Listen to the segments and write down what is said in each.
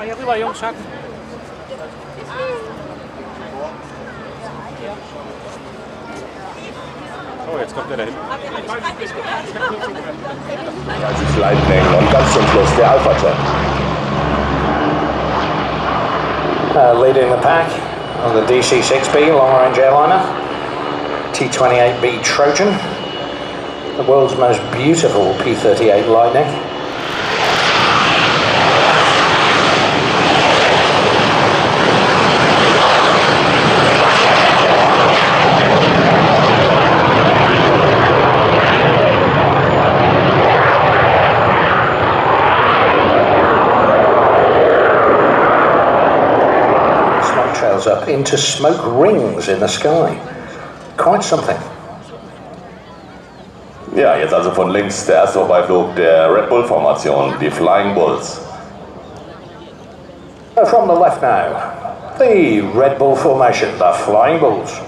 Hier rüber, Jungs, Schatten. Oh, jetzt kommt der da hinten. Das ist Lightning und ganz zum Schluss der Alpha-Jet. Leading the pack on the DC-6B long-range airliner, T-28B Trojan, the world's most beautiful P-38 Lightning. Trails up into smoke rings in the sky. Quite something. Ja, jetzt also von links der erste Vorbeiflug der Red Bull-Formation, die Flying Bulls. From the left now, the Red Bull formation, the Flying Bulls.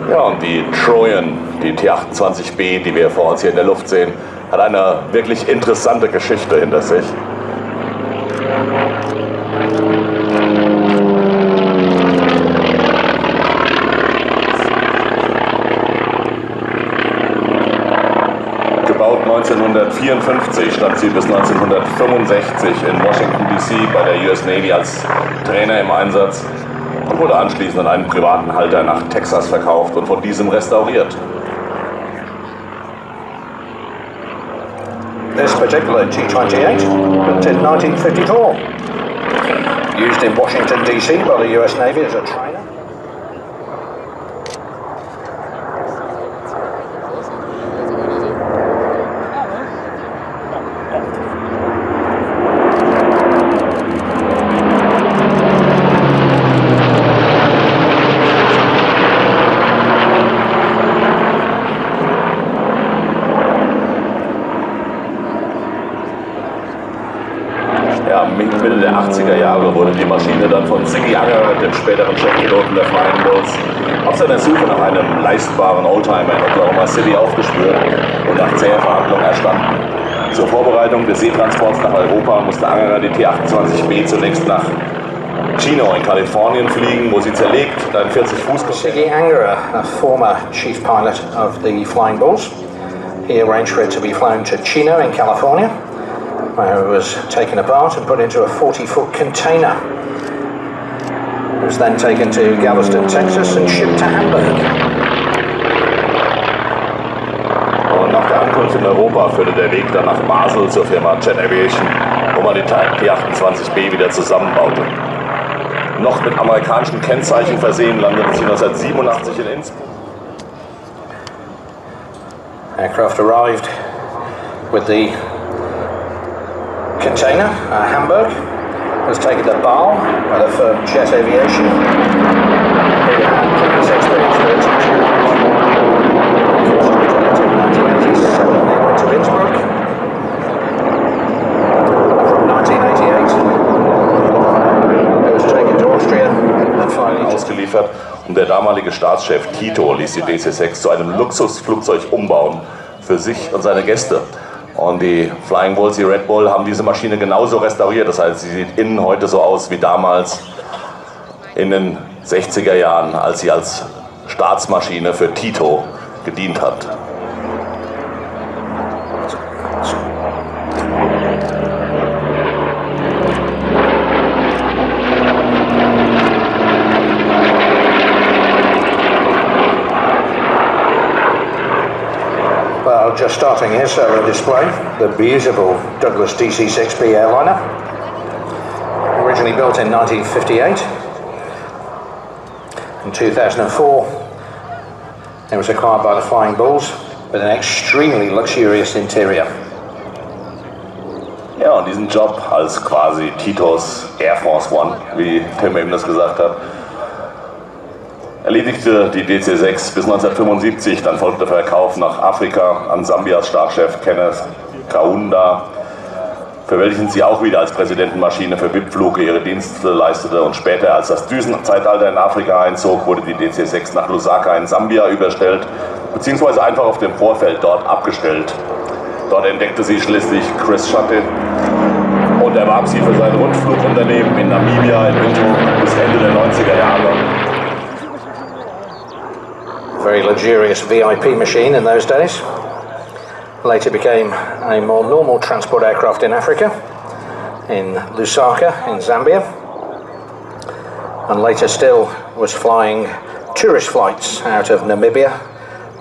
Ja, und die Trojan, die T-28B, die wir vor uns hier in der Luft sehen, hat eine wirklich interessante Geschichte hinter sich. Gebaut 1954, stand sie bis 1965 in Washington D.C. bei der US Navy als Trainer im Einsatz und wurde anschließend an einen privaten Halter nach Texas verkauft und von diesem restauriert. This particular T-28, built in 1954, used in Washington D.C. by the US Navy as a trainer. Ja, Mitte der 80er Jahre wurde die Maschine dann von Ziggy Anger, dem späteren Chefpiloten der Flying Bulls, auf seiner Suche nach einem leistbaren Oldtimer in Oklahoma City aufgespürt und nach zäher Verhandlung erstanden. Zur Vorbereitung des Seetransports nach Europa musste Anger die T-28B zunächst nach Chino in Kalifornien fliegen, wo sie zerlegt ein 40 Fuß Ziggy Anger, a former chief pilot of the Flying Bulls, he arranged for it to be flown to Chino in California, where it was taken apart and put into a 40-foot container. It was then taken to Galveston, Texas and shipped to Hamburg. Und nach der Ankunft in Europa führte der Weg dann nach Basel zur Firma Jet Aviation, wo man die T-28B wieder zusammenbaute. Noch mit amerikanischen Kennzeichen versehen, landete sie 1987 in Innsbruck. Aircraft arrived with the container at Hamburg, was taken to Bâle by the firm Jet Aviation, who had previous experience with teaching. In 1987 they went to Innsbruck. From 1988 it was taken to Austria and finally ausgeliefert und der damalige Staatschef Tito ließ die DC-6 zu einem Luxusflugzeug umbauen für sich und seine Gäste. Und die Flying Bulls, die Red Bull, haben diese Maschine genauso restauriert. Das heißt, sie sieht innen heute so aus wie damals in den 60er Jahren, als sie als Staatsmaschine für Tito gedient hat. Just starting here, so on display, the beautiful Douglas DC-6B airliner, originally built in 1958. In 2004, it was acquired by the Flying Bulls with an extremely luxurious interior. Ja, und diesen Job als quasi Titos Air Force One, wie Tim eben das gesagt hat, erledigte die DC-6 bis 1975, dann folgte der Verkauf nach Afrika an Sambias Stabschef Kenneth Kaunda, für welchen sie auch wieder als Präsidentenmaschine für VIP-Fluge ihre Dienste leistete, und später, als das Düsenzeitalter in Afrika einzog, wurde die DC-6 nach Lusaka in Sambia überstellt, beziehungsweise einfach auf dem Vorfeld dort abgestellt. Dort entdeckte sie schließlich Chris Schutte und erwarb sie für sein Rundflugunternehmen in Namibia in Windhoek bis Ende der 90er Jahre. Very luxurious VIP machine in those days. Later became a more normal transport aircraft in Africa, in Lusaka in Zambia, and later still was flying tourist flights out of Namibia,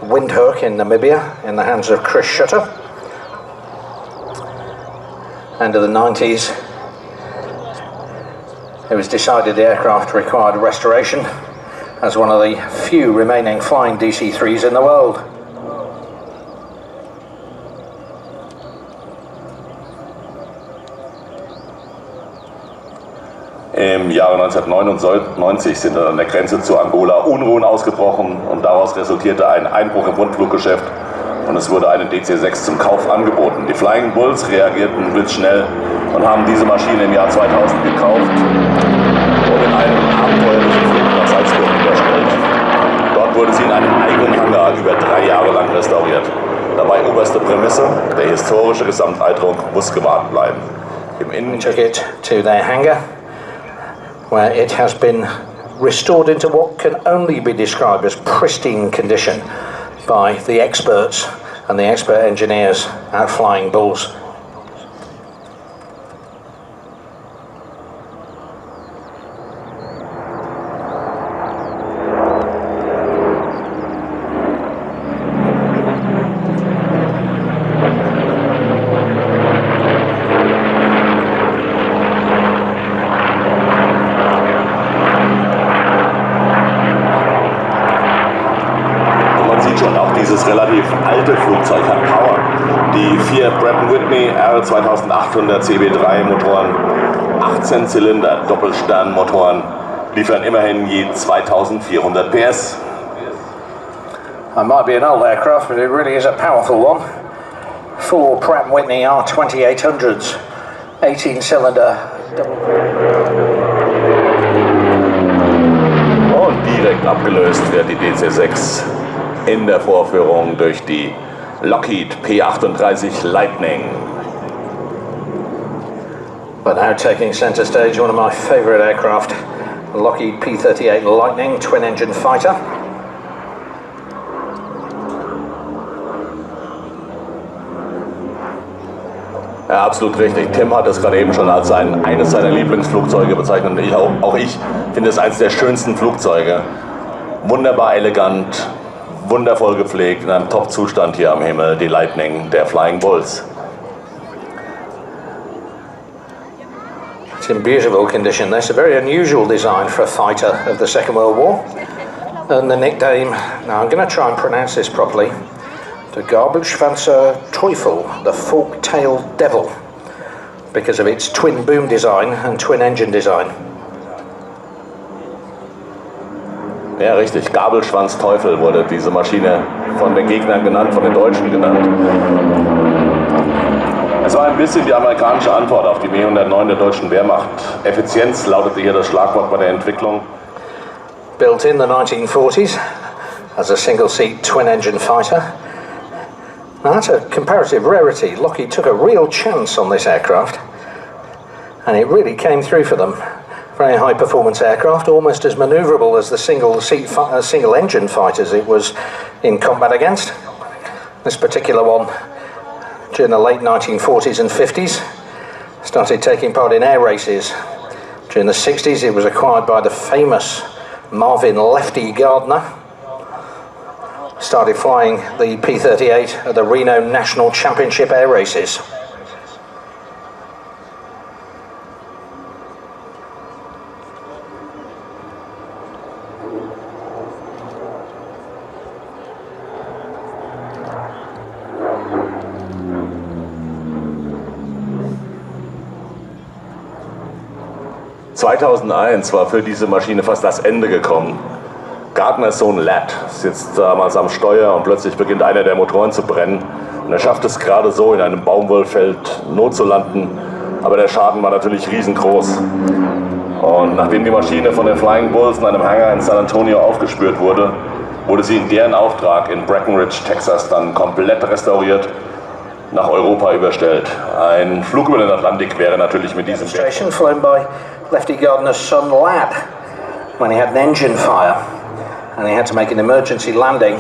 Windhoek in Namibia, in the hands of Chris Schutte. End of the 90s, it was decided the aircraft required restoration as one of the few remaining flying DC-3s in the world. Im Jahre 1999 sind an der Grenze zu Angola Unruhen ausgebrochen und daraus resultierte ein Einbruch im Rundfluggeschäft und es wurde eine DC-6 zum Kauf angeboten. Die Flying Bulls reagierten blitzschnell und haben diese Maschine im Jahr 2000 gekauft und in einem abenteuerlichen Flug nach Salzburg überstellt. Dort wurde sie in einem eigenen Hangar über 3 Jahre lang restauriert. Dabei oberste Prämisse: der historische Gesamteindruck muss gewahrt bleiben. We took it to their hangar, where it has been restored into what can only be described as pristine condition by the experts and the expert engineers at Flying Bulls. Dieses relativ alte Flugzeug hat Power. Die 4 Pratt & Whitney R2800 CB3 Motoren, 18 Zylinder Doppelsternmotoren, liefern immerhin je 2400 PS. It might be an old aircraft, but it really is a powerful one. 4 Pratt & Whitney R2800s, 18-cylinder double. Und direkt abgelöst wird die DC-6 in der Vorführung durch die Lockheed P-38 Lightning. But now taking centre stage, one of my favourite aircraft, the Lockheed P-38 Lightning twin-engine fighter. Ja, absolut richtig. Tim hat es gerade eben schon als eines seiner Lieblingsflugzeuge bezeichnet. Und auch ich finde es eines der schönsten Flugzeuge. Wunderbar elegant, wundervoll gepflegt, in einem Top-Zustand hier am Himmel, die Lightning der Flying Bulls. It's in beautiful condition. That's a very unusual design for a fighter of the Second World War. And the nickname, now I'm going to try and pronounce this properly, the Gabelschwanzer Teufel, the fork-tailed devil, because of its twin boom design and twin engine design. Ja, richtig. Gabelschwanz-Teufel wurde diese Maschine von den Gegnern genannt, von den Deutschen genannt. Es war ein bisschen die amerikanische Antwort auf die Me-109 der deutschen Wehrmacht. Effizienz lautete hier das Schlagwort bei der Entwicklung. Built in the 1940s as a single-seat twin-engine fighter. Now that's a comparative rarity. Lockheed took a real chance on this aircraft, and it really came through for them. Very high-performance aircraft, almost as manoeuvrable as the single-engine fighters it was in combat against. This particular one, during the late 1940s and 50s, started taking part in air races. During the 60s, it was acquired by the famous Marvin Lefty Gardner. Started flying the P-38 at the Reno National Championship air races. ...2001 war für diese Maschine fast das Ende gekommen. Gardners Sohn Ladd sitzt damals am Steuer und plötzlich beginnt einer der Motoren zu brennen. Und er schafft es gerade so, in einem Baumwollfeld Not zu landen. Aber der Schaden war natürlich riesengroß. Und nachdem die Maschine von den Flying Bulls in einem Hangar in San Antonio aufgespürt wurde, wurde sie in deren Auftrag in Breckenridge, Texas, dann komplett restauriert, nach Europa überstellt. Ein Flug über den Atlantik wäre natürlich mit diesem Demonstration flown by Lefty Gardner's son Ladd when he had an engine fire and he had to make an emergency landing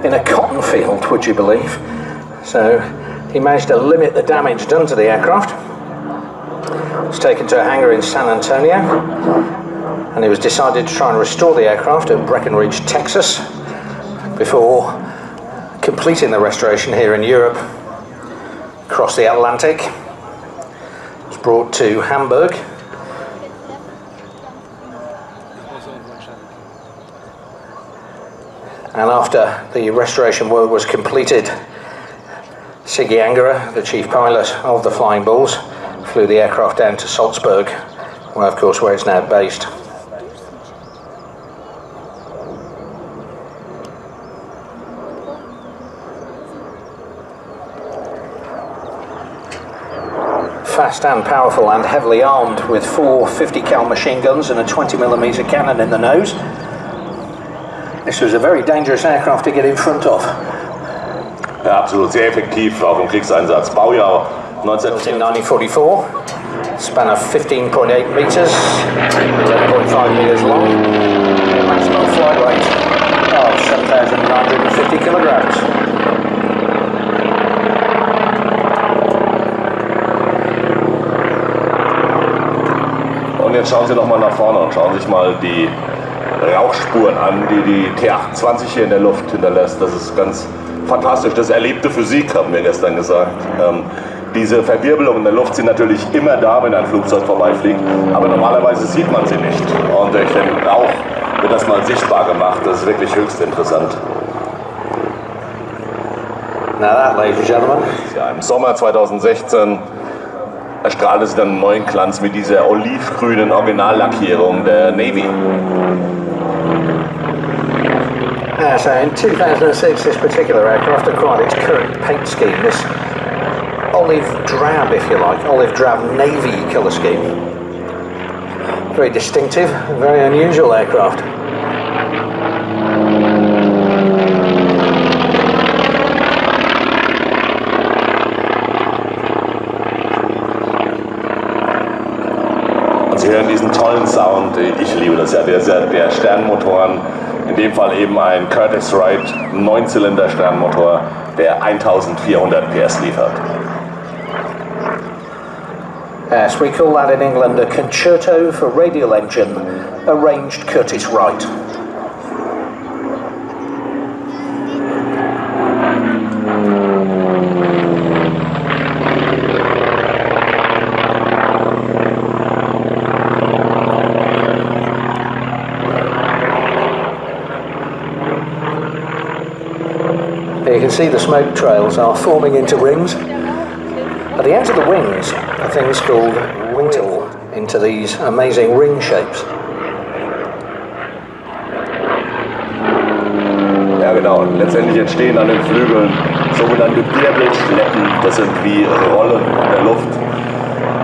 in a cotton field, would you believe? So he managed to limit the damage done to the aircraft. It was taken to a hangar in San Antonio and it was decided to try and restore the aircraft at Breckenridge, Texas, before completing the restoration here in Europe. Across the Atlantic, it was brought to Hamburg. And after the restoration work was completed, Siggy Angerer, the chief pilot of the Flying Bulls, flew the aircraft down to Salzburg, where of course where it's now based. Fast and powerful and heavily armed with 4 50 cal machine guns and a 20mm cannon in the nose. This was a very dangerous aircraft to get in front of. Ja, absolut sehr effektiv auch im Kriegseinsatz. Baujahr 1944, span of 15.8 meters, 11.5 meters long, maximum flight weight of 7,950 kilograms. Und jetzt schauen Sie noch mal nach vorne und schauen sich mal die Rauchspuren an, die die T-28 hier in der Luft hinterlässt. Das ist ganz fantastisch. Das ist erlebte Physik, haben wir gestern gesagt. Diese Verwirbelungen in der Luft sind natürlich immer da, wenn ein Flugzeug vorbeifliegt, aber normalerweise sieht man sie nicht. Und durch den Rauch wird das mal sichtbar gemacht. Das ist wirklich höchst interessant. Now that, ladies and gentlemen, ja, im Sommer 2016 erstrahlte sie dann einen neuen Glanz mit dieser olivgrünen Originallackierung der Navy. So in 2006 this particular aircraft acquired its current paint scheme, this olive drab, if you like, olive drab navy colour scheme. Very distinctive, very unusual aircraft. Und Sie hören diesen tollen Sound, ich liebe das ja, der Sternmotoren, in dem Fall eben ein Curtiss-Wright 9-Zylinder Sternmotor, der 1400 PS liefert. Yes, we call that in England a concerto for radial engine, arranged Curtiss-Wright. You can see the smoke trails are forming into rings. At the ends of the wings are things called wheel into these amazing ring shapes. Ja genau, und letztendlich entstehen an den Flügeln sogenannte Wirbelschleppen, das sind wie Rollen in der Luft.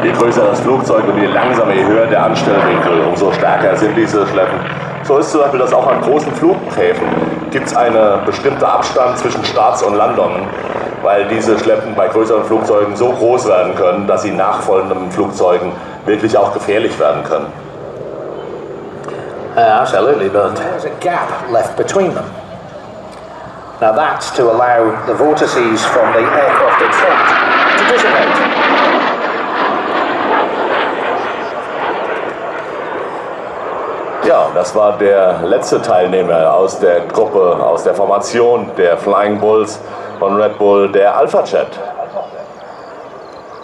Je größer das Flugzeug und je langsamer, je höher der Anstellwinkel, umso stärker sind diese Schleppen. So ist zum Beispiel, dass auch an großen Flughäfen gibt es einen bestimmten Abstand zwischen Starts und Landungen, weil diese Schleppen bei größeren Flugzeugen so groß werden können, dass sie nachfolgenden Flugzeugen wirklich auch gefährlich werden können. Absolutely, but there's a gap left between them. Now that's to allow the vortices from the aircraft in front to dissipate. Ja, das war der letzte Teilnehmer aus der Gruppe, aus der Formation der Flying Bulls von Red Bull, der Alpha Jet.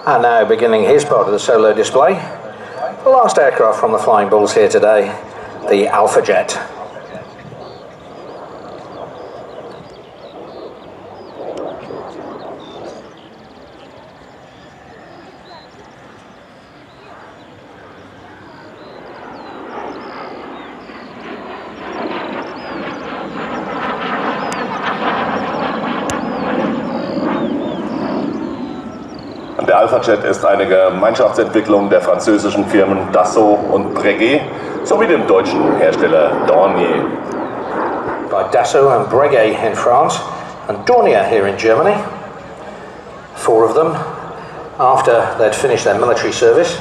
And now beginning his part of the solo display, the last aircraft from the Flying Bulls here today, the Alpha Jet. Der Alpha Jet ist eine Gemeinschaftsentwicklung der französischen Firmen Dassault und Breguet sowie dem deutschen Hersteller Dornier. By Dassault and Breguet in France and Dornier here in Germany. 4 of them, after they'd finished their military service,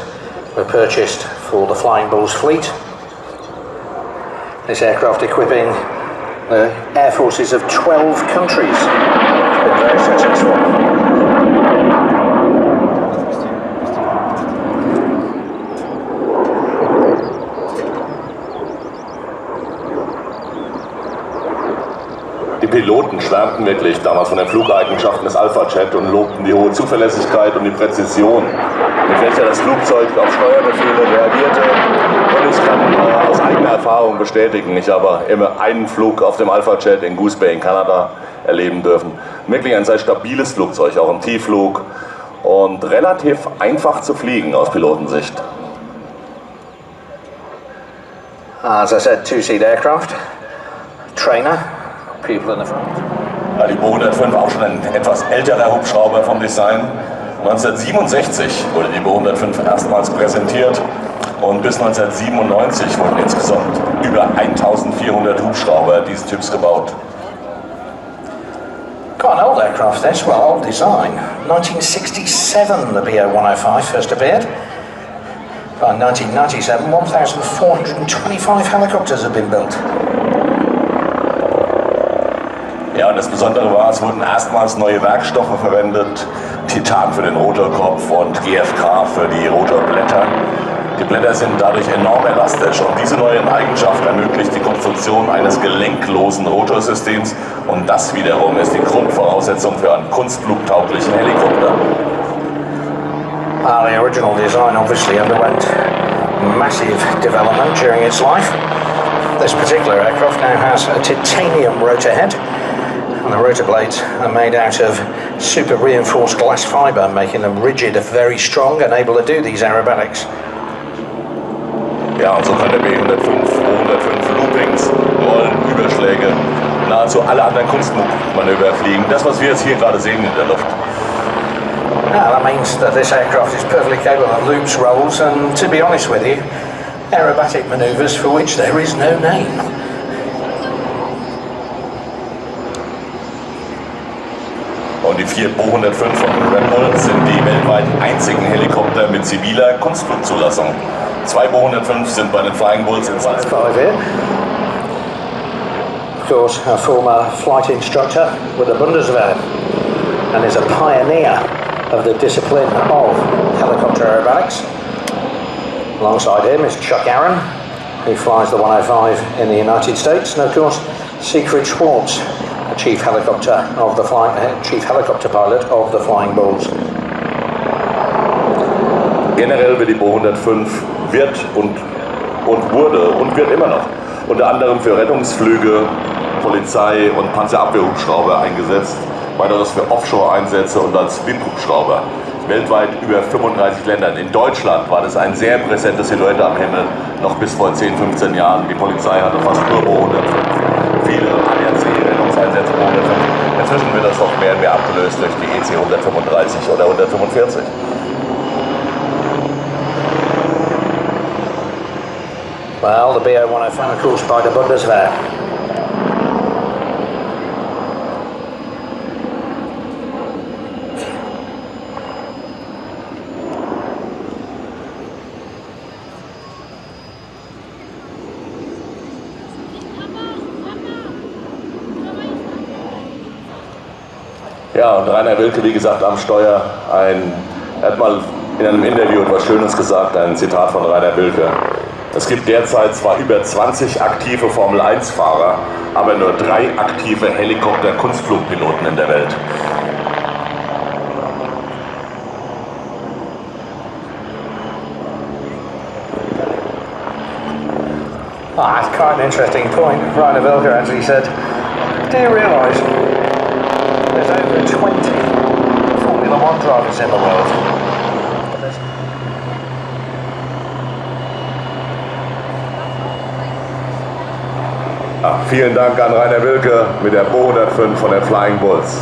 were purchased for the Flying Bulls fleet. This aircraft equipping the air forces of 12 countries. It's been very successful. Die Piloten schwärmten wirklich damals von den Flugeigenschaften des Alpha Jet und lobten die hohe Zuverlässigkeit und die Präzision, mit welcher das Flugzeug auf Steuerbefehle reagierte. Und ich kann aus eigener Erfahrung bestätigen, ich habe immer einen Flug auf dem Alpha Jet in Goose Bay in Kanada erleben dürfen. Wirklich ein sehr stabiles Flugzeug, auch im Tiefflug und relativ einfach zu fliegen aus Pilotensicht. As I said, 2-seat aircraft, trainer. People in the front. Ja, die Bo 105 auch schon ein etwas älterer Hubschrauber vom Design. 1967 wurde die Bo 105 erstmals präsentiert und bis 1997 wurden insgesamt über 1400 Hubschrauber dieses Typs gebaut. Quite an old aircraft this, well, old design. 1967 the BO-105 first appeared. By 1997, 1,425 helicopters have been built. Ja, und das Besondere war, es wurden erstmals neue Werkstoffe verwendet, Titan für den Rotorkopf und GFK für die Rotorblätter. Die Blätter sind dadurch enorm elastisch und diese neue Eigenschaft ermöglicht die Konstruktion eines gelenklosen Rotorsystems und das wiederum ist die Grundvoraussetzung für einen kunstflugtauglichen Helikopter. The original design obviously underwent massive development during its life. This particular aircraft now has a titanium rotor head. And the rotor blades are made out of super reinforced glass fibre, making them rigid, very strong and able to do these aerobatics. Ja, und so kann der B-105 Loopings, Rollen, Überschläge, nahezu alle anderen Kunstmanöver fliegen. Das, was wir jetzt hier gerade sehen in der Luft. That means that this aircraft is perfectly capable of loops, rolls, and to be honest with you, aerobatic manoeuvres for which there is no name. Und die 4 Bo-105 von Red Bull sind die weltweit einzigen Helikopter mit ziviler Kunstflugzulassung. 2 Bo-105 sind bei den Flying Bulls in Salzburg. Of course, a former flight instructor with the Bundeswehr and is a pioneer of the discipline of helicopter aerobatics. Alongside him is Chuck Aaron, who flies the 105 in the United States, and of course Siegfried Schwartz, the chief helicopter pilot of the Flying Bulls. Generell wird die Bo-105 wird immer noch unter anderem für Rettungsflüge, Polizei und Panzerabwehrhubschrauber eingesetzt, weiteres für Offshore-Einsätze und als Windhubschrauber. Weltweit über 35 Ländern. In Deutschland war das ein sehr präsentes Silhouette am Himmel, noch bis vor 10, 15 Jahren. Die Polizei hatte fast nur Bo-105. Viele ADAC-Rettungseinsätze Bo-105. Inzwischen wird das noch mehr und mehr abgelöst durch die EC 135 oder 145. Well, the BO-105, of course, by the Bundeswehr. Ja, und Rainer Wilke, wie gesagt, am Steuer, er hat mal in einem Interview etwas Schönes gesagt, ein Zitat von Rainer Wilke. Es gibt derzeit zwar über 20 aktive Formel-1-Fahrer, aber nur 3 aktive Helikopter-Kunstflugpiloten in der Welt. That's quite an interesting point. Rainer Wilke actually said, do you realise there's over 20 Formula 1 drivers in the world? Ja, vielen Dank an Rainer Wilke mit der Bo-105 von den Flying Bulls.